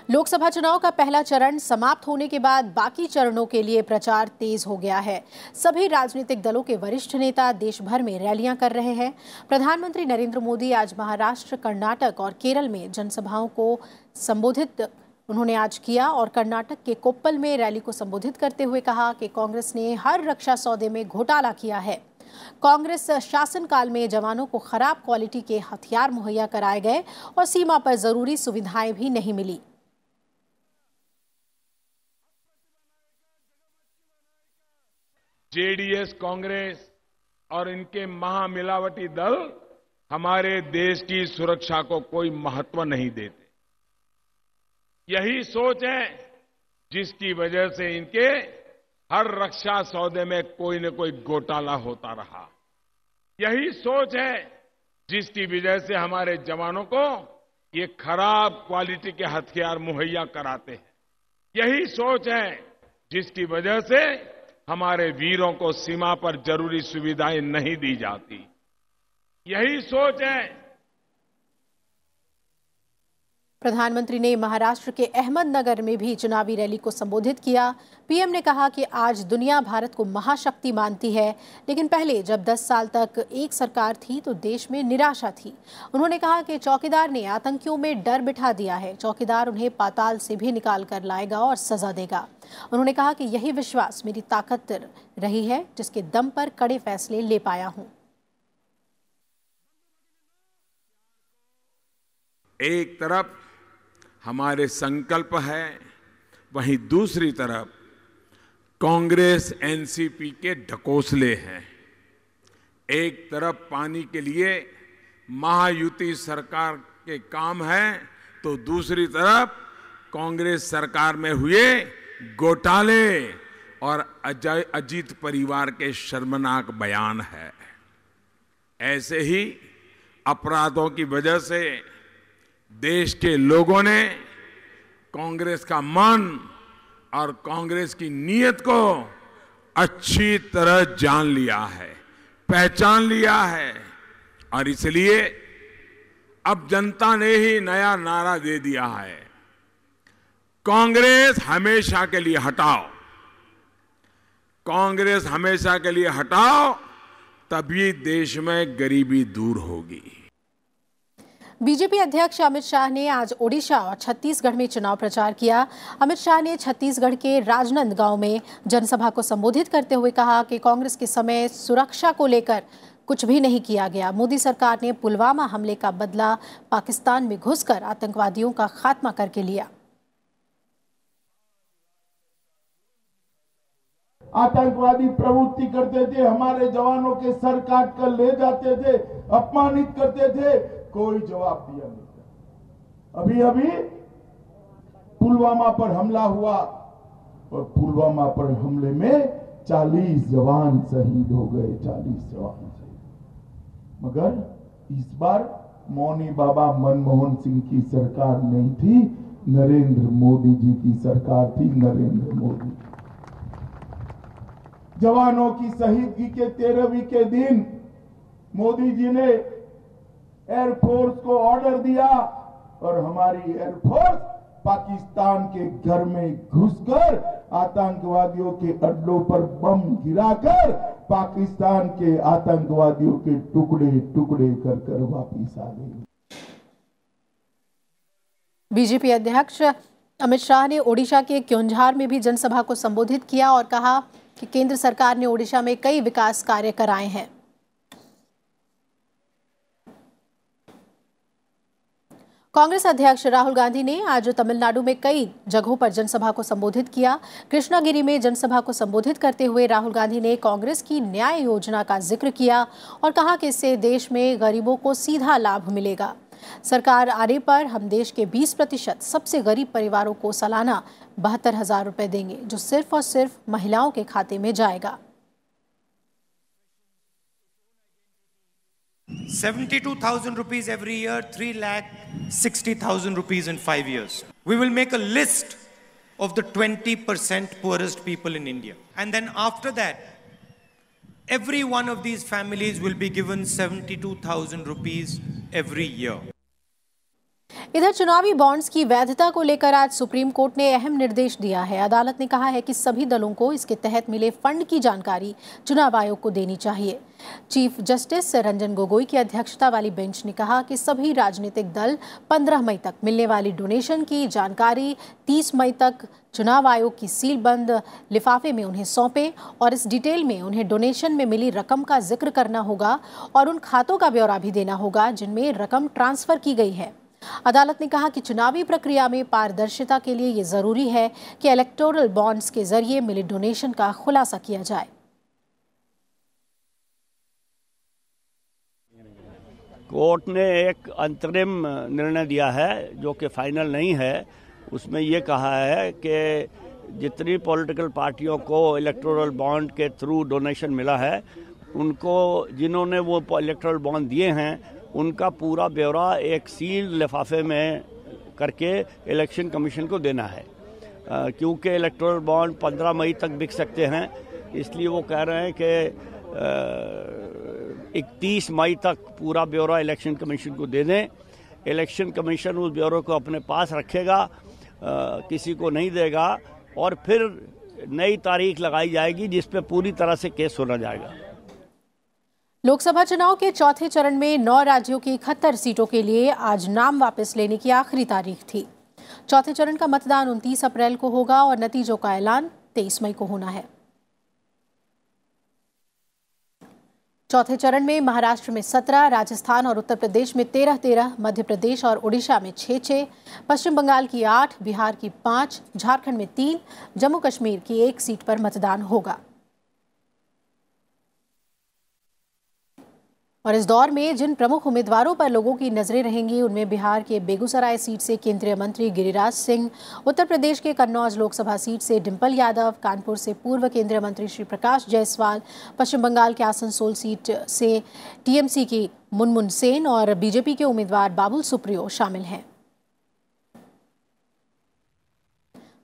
लोकसभा चुनाव का पहला चरण समाप्त होने के बाद बाकी चरणों के लिए प्रचार तेज हो गया है। सभी राजनीतिक दलों के वरिष्ठ नेता देश भर में रैलियां कर रहे हैं। प्रधानमंत्री नरेंद्र मोदी आज महाराष्ट्र, कर्नाटक और केरल में जनसभाओं को संबोधित उन्होंने आज किया और कर्नाटक के कोप्पल में रैली को संबोधित करते हुए कहा कि कांग्रेस ने हर रक्षा सौदे में घोटाला किया है। कांग्रेस शासनकाल में जवानों को खराब क्वालिटी के हथियार मुहैया कराए गए और सीमा पर जरूरी सुविधाएं भी नहीं मिली। जेडीएस, कांग्रेस और इनके महामिलावटी दल हमारे देश की सुरक्षा को कोई महत्व नहीं देते। यही सोच है जिसकी वजह से इनके हर रक्षा सौदे में कोई न कोई घोटाला होता रहा। यही सोच है जिसकी वजह से हमारे जवानों को ये खराब क्वालिटी के हथियार मुहैया कराते हैं। यही सोच है जिसकी वजह से हमारे वीरों को सीमा पर जरूरी सुविधाएं नहीं दी जाती। यही सोच है। प्रधानमंत्री ने महाराष्ट्र के अहमदनगर में भी चुनावी रैली को संबोधित किया। पीएम ने कहा कि आज दुनिया भारत को महाशक्ति मानती है, लेकिन पहले जब 10 साल तक एक सरकार थी तो देश में निराशा थी। उन्होंने कहा कि चौकीदार ने आतंकियों में डर बिठा दिया है। चौकीदार उन्हें पाताल से भी निकाल कर लाएगा और सजा देगा। उन्होंने कहा कि यही विश्वास मेरी ताकत रही है, जिसके दम पर कड़े फैसले ले पाया हूं। एक तरफ हमारे संकल्प है, वहीं दूसरी तरफ कांग्रेस एनसीपी के ढकोसले हैं। एक तरफ पानी के लिए महायुति सरकार के काम है, तो दूसरी तरफ कांग्रेस सरकार में हुए घोटाले और अजीत परिवार के शर्मनाक बयान है। ऐसे ही अपराधों की वजह से देश के लोगों ने कांग्रेस का मन और कांग्रेस की नीयत को अच्छी तरह जान लिया है, पहचान लिया है और इसलिए अब जनता ने ही नया नारा दे दिया है, कांग्रेस हमेशा के लिए हटाओ। कांग्रेस हमेशा के लिए हटाओ, तभी देश में गरीबी दूर होगी। बीजेपी अध्यक्ष अमित शाह ने आज ओडिशा और छत्तीसगढ़ में चुनाव प्रचार किया। अमित शाह ने छत्तीसगढ़ के राजनांदगांव में जनसभा को संबोधित करते हुए कहा कि कांग्रेस के समय सुरक्षा को लेकर कुछ भी नहीं किया गया। मोदी सरकार ने पुलवामा हमले का बदला पाकिस्तान में घुसकर आतंकवादियों का खात्मा करके लिया। आतंकवादी प्रवृत्ति करते थे, हमारे जवानों के सर काट कर ले जाते थे, अपमानित करते थे, कोई जवाब दिया नहीं। अभी पुलवामा पर हमला हुआ और पुलवामा पर हमले में 40 जवान शहीद हो गए, 40 जवान शहीद। मगर इस बार मौनी बाबा मनमोहन सिंह की सरकार नहीं थी, नरेंद्र मोदी जी की सरकार थी। नरेंद्र मोदी जवानों की शहीदगी के 13वीं के दिन मोदी जी ने एयरफोर्स को ऑर्डर दिया और हमारी एयरफोर्स पाकिस्तान के घर में घुसकर आतंकवादियों के अड्डों पर बम गिराकर पाकिस्तान के आतंकवादियों के टुकड़े टुकड़े कर वापिस आ गई। बीजेपी अध्यक्ष अमित शाह ने ओडिशा के क्योंझार में भी जनसभा को संबोधित किया और कहा कि केंद्र सरकार ने ओडिशा में कई विकास कार्य कराए हैं। कांग्रेस अध्यक्ष राहुल गांधी ने आज तमिलनाडु में कई जगहों पर जनसभा को संबोधित किया। कृष्णागिरी में जनसभा को संबोधित करते हुए राहुल गांधी ने कांग्रेस की न्याय योजना का जिक्र किया और कहा कि इससे देश में गरीबों को सीधा लाभ मिलेगा। सरकार आने पर हम देश के 20% सबसे गरीब परिवारों को सालाना 72,000 रुपए देंगे, जो सिर्फ और सिर्फ महिलाओं के खाते में जाएगा। 72,000 rupees every year, 3,60,000 rupees in 5 years. We will make a list of the 20% poorest people in India. And then after that, every one of these families will be given 72,000 rupees every year. इधर चुनावी bonds की वैधता को लेकर आज supreme court ने अहम निर्देश दिया है। अदालत ने कहा है कि सभी दलों को इसके तहत मिले फंड की जानकारी चुनाव आयोग को देनी चाहिए। चीफ जस्टिस रंजन गोगोई की अध्यक्षता वाली बेंच ने कहा कि सभी राजनीतिक दल 15 मई तक मिलने वाली डोनेशन की जानकारी 30 मई तक चुनाव आयोग की सीलबंद लिफाफे में उन्हें सौंपें और इस डिटेल में उन्हें डोनेशन में मिली रकम का जिक्र करना होगा और उन खातों का ब्यौरा भी देना होगा जिनमें रकम ट्रांसफर की गई है। अदालत ने कहा कि चुनावी प्रक्रिया में पारदर्शिता के लिए ये जरूरी है कि इलेक्टोरल बॉन्ड्स के जरिए मिले डोनेशन का खुलासा किया जाए। कोर्ट ने एक अंतरिम निर्णय दिया है जो कि फाइनल नहीं है। उसमें ये कहा है कि जितनी पॉलिटिकल पार्टियों को इलेक्टोरल बॉन्ड के थ्रू डोनेशन मिला है, उनको जिन्होंने वो इलेक्टोरल बॉन्ड दिए हैं उनका पूरा ब्यौरा एक सील लिफाफे में करके इलेक्शन कमीशन को देना है। क्योंकि इलेक्टोरल बॉन्ड 15 मई तक बिक सकते हैं, इसलिए वो कह रहे हैं कि 31 मई तक पूरा ब्यौरा इलेक्शन कमीशन को दे दें। इलेक्शन कमीशन उस ब्यौरे को अपने पास रखेगा, किसी को नहीं देगा और फिर नई तारीख लगाई जाएगी जिस पे पूरी तरह से केस सुना जाएगा। लोकसभा चुनाव के चौथे चरण में 9 राज्यों की 71 सीटों के लिए आज नाम वापस लेने की आखिरी तारीख थी। चौथे चरण का मतदान 29 अप्रैल को होगा और नतीजों का ऐलान 23 मई को होना है। चौथे चरण में महाराष्ट्र में 17, राजस्थान और उत्तर प्रदेश में 13-13, मध्य प्रदेश और ओडिशा में 6-6, पश्चिम बंगाल की 8, बिहार की 5, झारखंड में 3, जम्मू कश्मीर की 1 सीट पर मतदान होगा। और इस दौर में जिन प्रमुख उम्मीदवारों पर लोगों की नजरें रहेंगी उनमें बिहार के बेगूसराय सीट से केंद्रीय मंत्री गिरिराज सिंह, उत्तर प्रदेश के कन्नौज लोकसभा सीट से डिंपल यादव, कानपुर से पूर्व केंद्रीय मंत्री श्री प्रकाश जायसवाल, पश्चिम बंगाल के आसनसोल सीट से टीएमसी की मुनमुन सेन और बीजेपी के उम्मीदवार बाबुल सुप्रियो शामिल हैं।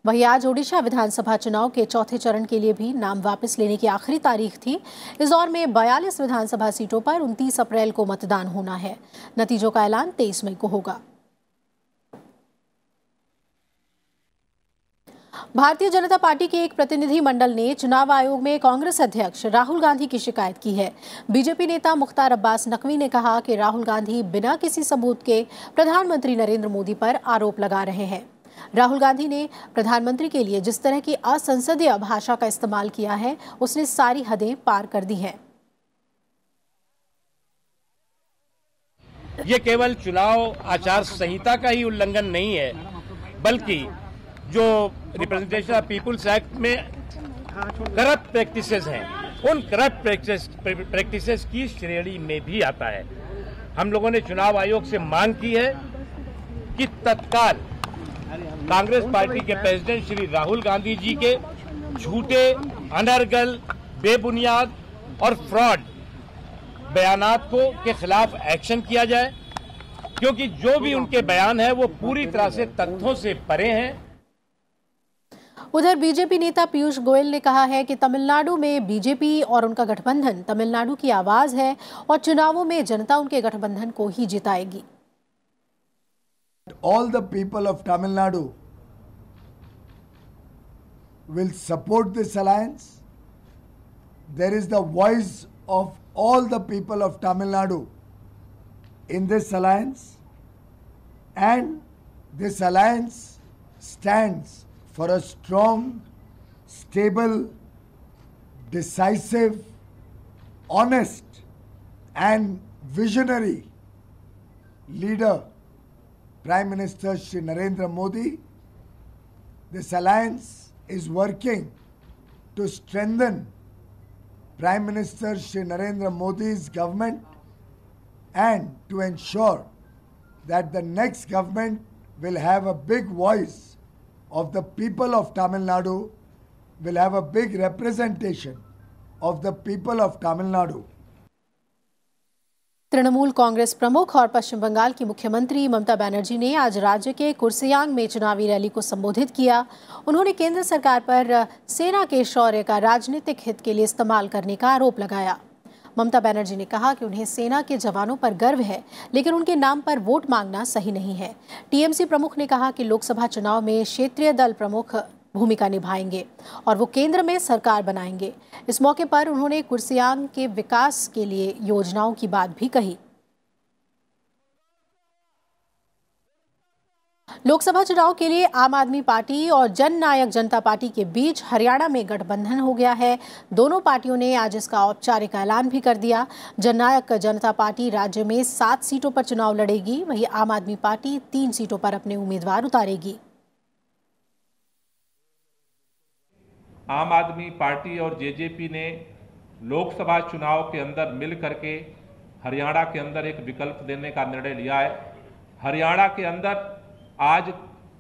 वहीं आज ओडिशा विधानसभा चुनाव के चौथे चरण के लिए भी नाम वापस लेने की आखिरी तारीख थी। इस दौर में 42 विधानसभा सीटों पर 29 अप्रैल को मतदान होना है। नतीजों का ऐलान 23 मई को होगा। भारतीय जनता पार्टी के एक प्रतिनिधि मंडल ने चुनाव आयोग में कांग्रेस अध्यक्ष राहुल गांधी की शिकायत की है। बीजेपी नेता मुख्तार अब्बास नकवी ने कहा कि राहुल गांधी बिना किसी सबूत के प्रधानमंत्री नरेंद्र मोदी पर आरोप लगा रहे हैं। राहुल गांधी ने प्रधानमंत्री के लिए जिस तरह की असंसदीय भाषा का इस्तेमाल किया है, उसने सारी हदें पार कर दी हैं। ये केवल चुनाव आचार संहिता का ही उल्लंघन नहीं है, बल्कि जो रिप्रेजेंटेशन ऑफ पीपुल्स एक्ट में करप्ट प्रैक्टिसेस हैं, उन करप्ट प्रैक्टिसेस की श्रेणी में भी आता है। हम लोगों ने चुनाव आयोग से मांग की है कि तत्काल कांग्रेस पार्टी के प्रेसिडेंट श्री राहुल गांधी जी के झूठे, अनर्गल, बेबुनियाद और फ्रॉड बयानात के खिलाफ एक्शन किया जाए, क्योंकि जो भी उनके बयान है वो पूरी तरह से तथ्यों से परे हैं। उधर बीजेपी नेता पीयूष गोयल ने कहा है कि तमिलनाडु में बीजेपी और उनका गठबंधन तमिलनाडु की आवाज है और चुनावों में जनता उनके गठबंधन को ही जिताएगी। All the people of Tamil Nadu will support this alliance. There is the voice of all the people of Tamil Nadu in this alliance, and this alliance stands for a strong, stable, decisive, honest and visionary leader, Prime Minister Shri Narendra Modi. This alliance is working to strengthen Prime Minister Shri Narendra Modi's government and to ensure that the next government will have a big voice of the people of Tamil Nadu, will have a big representation of the people of Tamil Nadu. Trinamool Congress प्रमुख और पश्चिम बंगाल की मुख्यमंत्री ममता बनर्जी ने आज राज्य के कुर्सियांग में चुनावी रैली को संबोधित किया। उन्होंने केंद्र सरकार पर सेना के शौर्य का राजनीतिक हित के लिए इस्तेमाल करने का आरोप लगाया। ममता बनर्जी ने कहा कि उन्हें सेना के जवानों पर गर्व है, लेकिन उनके नाम पर वोट मांगना सही नहीं है। टीएमसी प्रमुख ने कहा कि लोकसभा चुनाव में क्षेत्रीय दल प्रमुख भूमिका निभाएंगे और वो केंद्र में सरकार बनाएंगे। इस मौके पर उन्होंने कुर्सियांग के विकास के लिए योजनाओं की बात भी कही। लोकसभा चुनाव के लिए आम आदमी पार्टी और जन नायक जनता पार्टी के बीच हरियाणा में गठबंधन हो गया है। दोनों पार्टियों ने आज इसका औपचारिक ऐलान भी कर दिया। जन नायक जनता पार्टी राज्य में 7 सीटों पर चुनाव लड़ेगी, वहीं आम आदमी पार्टी 3 सीटों पर अपने उम्मीदवार उतारेगी। आम आदमी पार्टी और जेजेपी ने लोकसभा चुनाव के अंदर मिल करके हरियाणा के अंदर एक विकल्प देने का निर्णय लिया है। हरियाणा के अंदर आज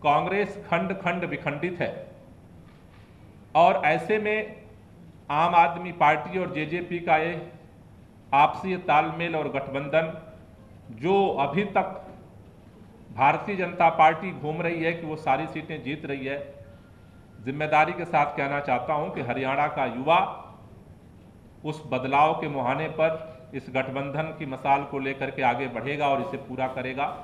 कांग्रेस खंड खंड विखंडित है और ऐसे में आम आदमी पार्टी और जेजेपी का ये आपसी तालमेल और गठबंधन जो अभी तक भारतीय जनता पार्टी घूम रही है कि वो सारी सीटें जीत रही है, जिम्मेदारी के साथ कहना चाहता हूं कि हरियाणा का युवा उस बदलाव के मुहाने पर इस गठबंधन की मसाल को लेकर के आगे बढ़ेगा और इसे पूरा करेगा।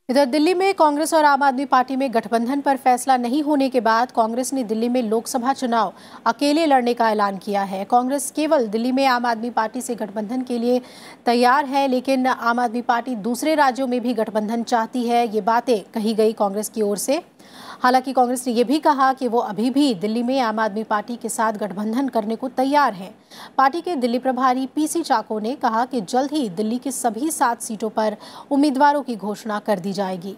इधर दिल्ली में कांग्रेस और आम आदमी पार्टी में गठबंधन पर फैसला नहीं होने के बाद कांग्रेस ने दिल्ली में लोकसभा चुनाव अकेले लड़ने का ऐलान किया है। कांग्रेस केवल दिल्ली में आम आदमी पार्टी से गठबंधन के लिए तैयार है, लेकिन आम आदमी पार्टी दूसरे राज्यों में भी गठबंधन चाहती है। ये बातें कही गई कांग्रेस की ओर से। हालांकि कांग्रेस ने यह भी कहा कि वो अभी भी दिल्ली में आम आदमी पार्टी के साथ गठबंधन करने को तैयार है। पार्टी के दिल्ली प्रभारी पीसी चाको ने कहा कि जल्द ही दिल्ली की सभी 7 सीटों पर उम्मीदवारों की घोषणा कर दी जाएगी।